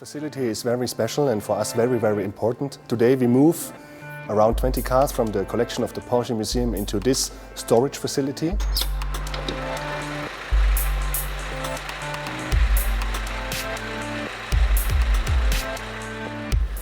facility is very special and for us very, very important. Today we move around 20 cars from the collection of the Porsche Museum into this storage facility.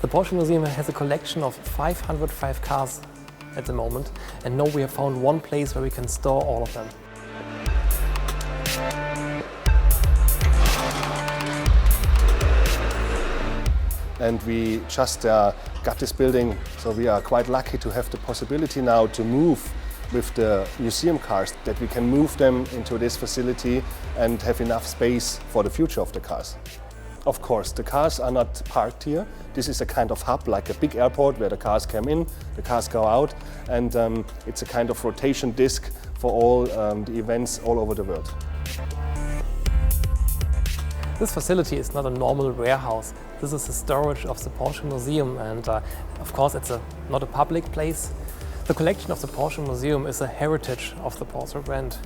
The Porsche Museum has a collection of 505 cars at the moment, and now we have found one place where we can store all of them. And we just got this building, so we are quite lucky to have the possibility now to move with the museum cars, that we can move them into this facility and have enough space for the future of the cars. Of course, the cars are not parked here. This is a kind of hub, like a big airport where the cars come in, the cars go out, and it's a kind of rotation disc for all the events all over the world. This facility is not a normal warehouse. This is the storage of the Porsche Museum, and of course it's not a public place. The collection of the Porsche Museum is a heritage of the Porsche brand.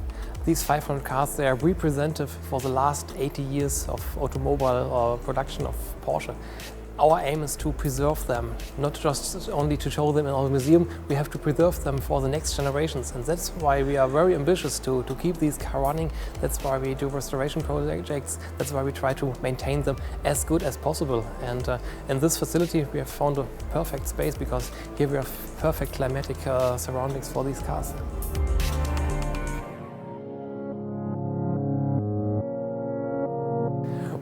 These 500 cars, they are representative for the last 80 years of automobile production of Porsche. Our aim is to preserve them, not just only to show them in our museum, we have to preserve them for the next generations. And that's why we are very ambitious to keep these cars running. That's why we do restoration projects. That's why we try to maintain them as good as possible. And in this facility we have found a perfect space, because here we have perfect climatic surroundings for these cars.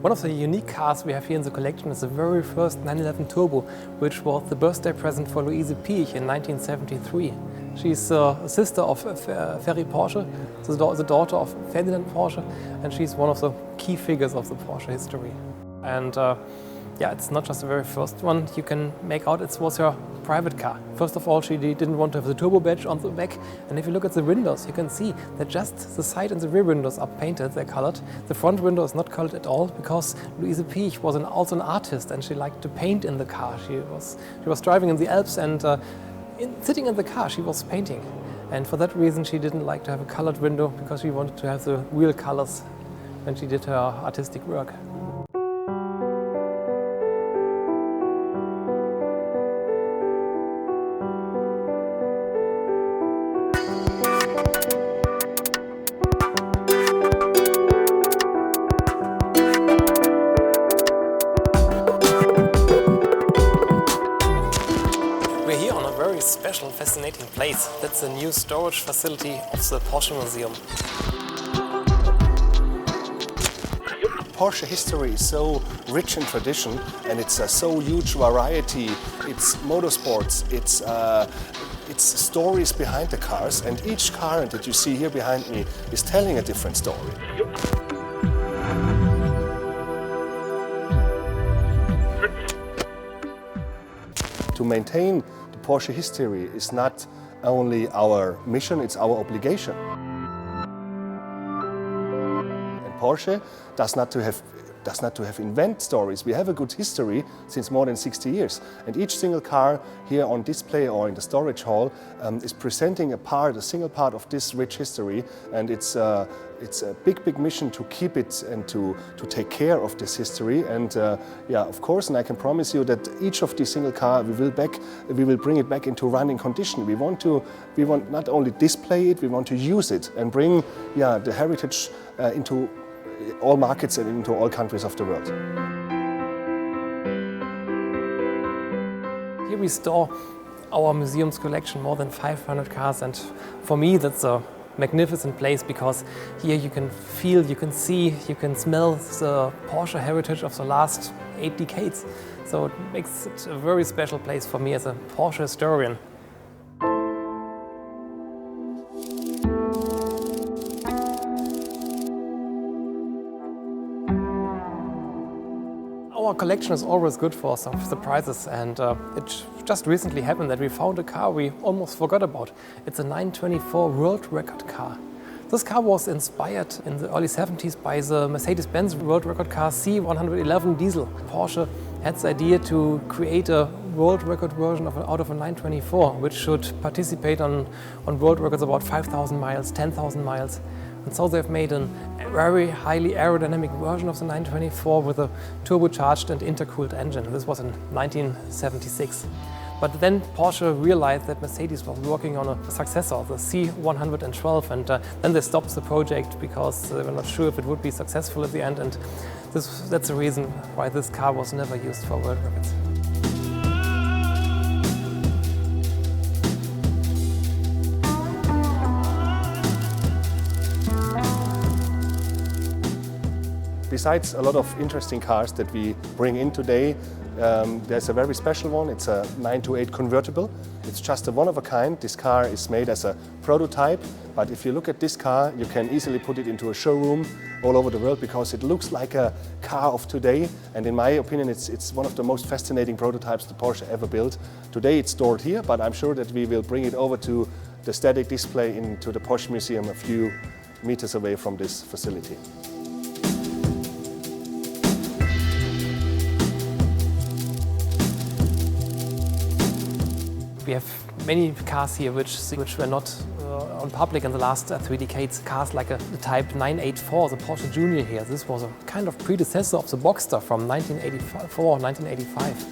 One of the unique cars we have here in the collection is the very first 911 Turbo, which was the birthday present for Louise Piech in 1973. She's a sister of Ferry Porsche, the daughter of Ferdinand Porsche, and she's one of the key figures of the Porsche history. And yeah, it's not just the very first one. You can make out it was her private car. First of all, she didn't want to have the turbo badge on the back. And if you look at the windows, you can see that just the side and the rear windows are painted, they're colored. The front window is not colored at all, because Louise Piech was also an artist and she liked to paint in the car. She was driving in the Alps, and sitting in the car she was painting. And for that reason she didn't like to have a colored window, because she wanted to have the real colors when she did her artistic work. We're here on a very special, fascinating place. That's the new storage facility of the Porsche Museum. Porsche history is so rich in tradition, and it's a so huge variety. It's motorsports, it's stories behind the cars, and each car that you see here behind me is telling a different story. To maintain the Porsche history is not only our mission, it's our obligation. And Porsche does not to have invent stories. We have a good history since more than 60 years. And each single car here on display or in the storage hall is presenting a single part of this rich history. And it's a big mission to keep it and to take care of this history. And yeah, of course, and I can promise you that each of these single car we will bring it back into running condition. We want not only display it, we want to use it and bring the heritage into all markets and into all countries of the world. Here we store our museum's collection, more than 500 cars, and for me that's a magnificent place, because here you can feel, you can see, you can smell the Porsche heritage of the last 8 decades. So it makes it a very special place for me as a Porsche historian. Our collection is always good for some surprises, and it just recently happened that we found a car we almost forgot about. It's a 924 world record car. This car was inspired in the early 70s by the Mercedes-Benz world record car C111 diesel. Porsche had the idea to create a world record version out of a 924, which should participate on world records about 5,000 miles, 10,000 miles. And so they've made a very highly aerodynamic version of the 924 with a turbocharged and intercooled engine. This was in 1976. But then Porsche realized that Mercedes was working on a successor, the C112, and then they stopped the project because they were not sure if it would be successful at the end, and that's the reason why this car was never used for world records. Besides a lot of interesting cars that we bring in today, there's a very special one. It's a 928 convertible. It's just a one of a kind. This car is made as a prototype, but if you look at this car, you can easily put it into a showroom all over the world because it looks like a car of today. And in my opinion, it's one of the most fascinating prototypes the Porsche ever built. Today it's stored here, but I'm sure that we will bring it over to the static display into the Porsche Museum a few meters away from this facility. We have many cars here which were not on public in the last 3 decades. Cars like the Type 984, the Porsche Junior here. This was a kind of predecessor of the Boxster from 1984, 1985.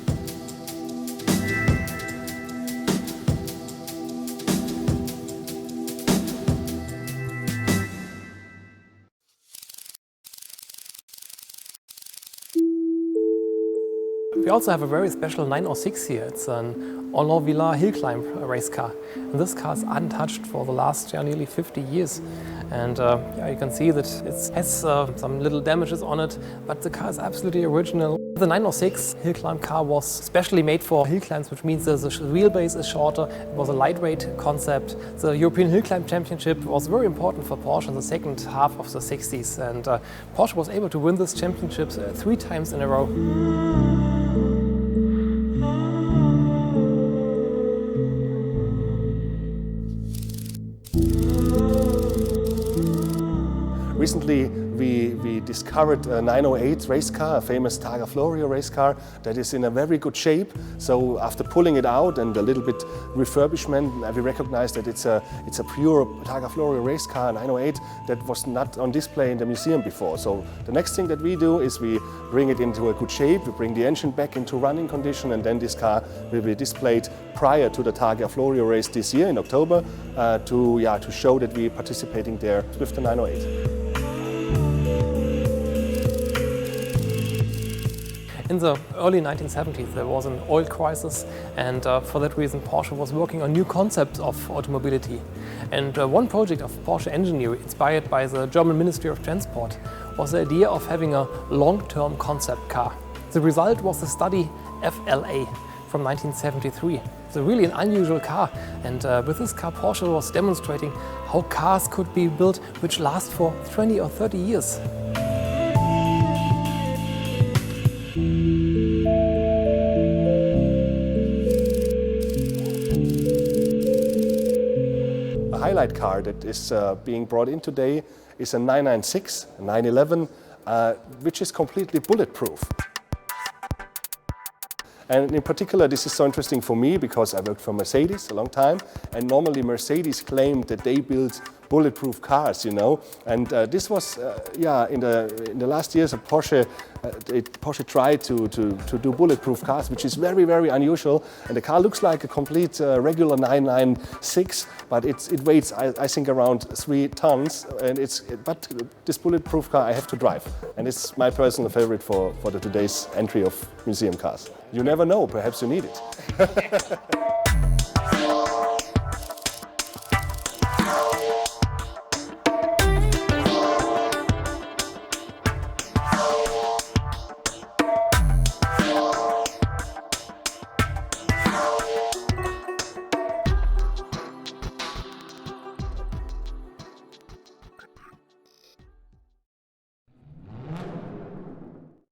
We also have a very special 906 here. It's an all-wheel hill climb race car. And this car is untouched for the last nearly 50 years. And yeah, you can see that it has some little damages on it, but the car is absolutely original. The 906 hill climb car was specially made for hill climbs, which means the wheelbase is shorter. It was a lightweight concept. The European Hill Climb Championship was very important for Porsche in the second half of the 60s. And Porsche was able to win this championship 3 times in a row. Recently, we discovered a 908 race car, a famous Targa Florio race car that is in a very good shape. So after pulling it out and a little bit refurbishment, we recognized that it's a pure Targa Florio race car, 908, that was not on display in the museum before. So the next thing that we do is we bring it into a good shape, we bring the engine back into running condition, and then this car will be displayed prior to the Targa Florio race this year in October to show that we're participating there with the 908. In the early 1970s, there was an oil crisis, and for that reason, Porsche was working on new concepts of automobility. And one project of Porsche engineering, inspired by the German Ministry of Transport, was the idea of having a long-term concept car. The result was the study FLA from 1973. It's a really an unusual car, and with this car, Porsche was demonstrating how cars could be built which last for 20 or 30 years. A highlight car that is being brought in today is a 996, a 911, which is completely bulletproof. And in particular, this is so interesting for me because I worked for Mercedes a long time, and normally Mercedes claimed that they build bulletproof cars, you know. And this was, in the last years, Porsche tried to do bulletproof cars, which is very, very unusual. And the car looks like a complete regular 996, but it weighs, I think, around 3 tons. And but this bulletproof car I have to drive, and it's my personal favorite for today's entry of museum cars. You never know, perhaps you need it.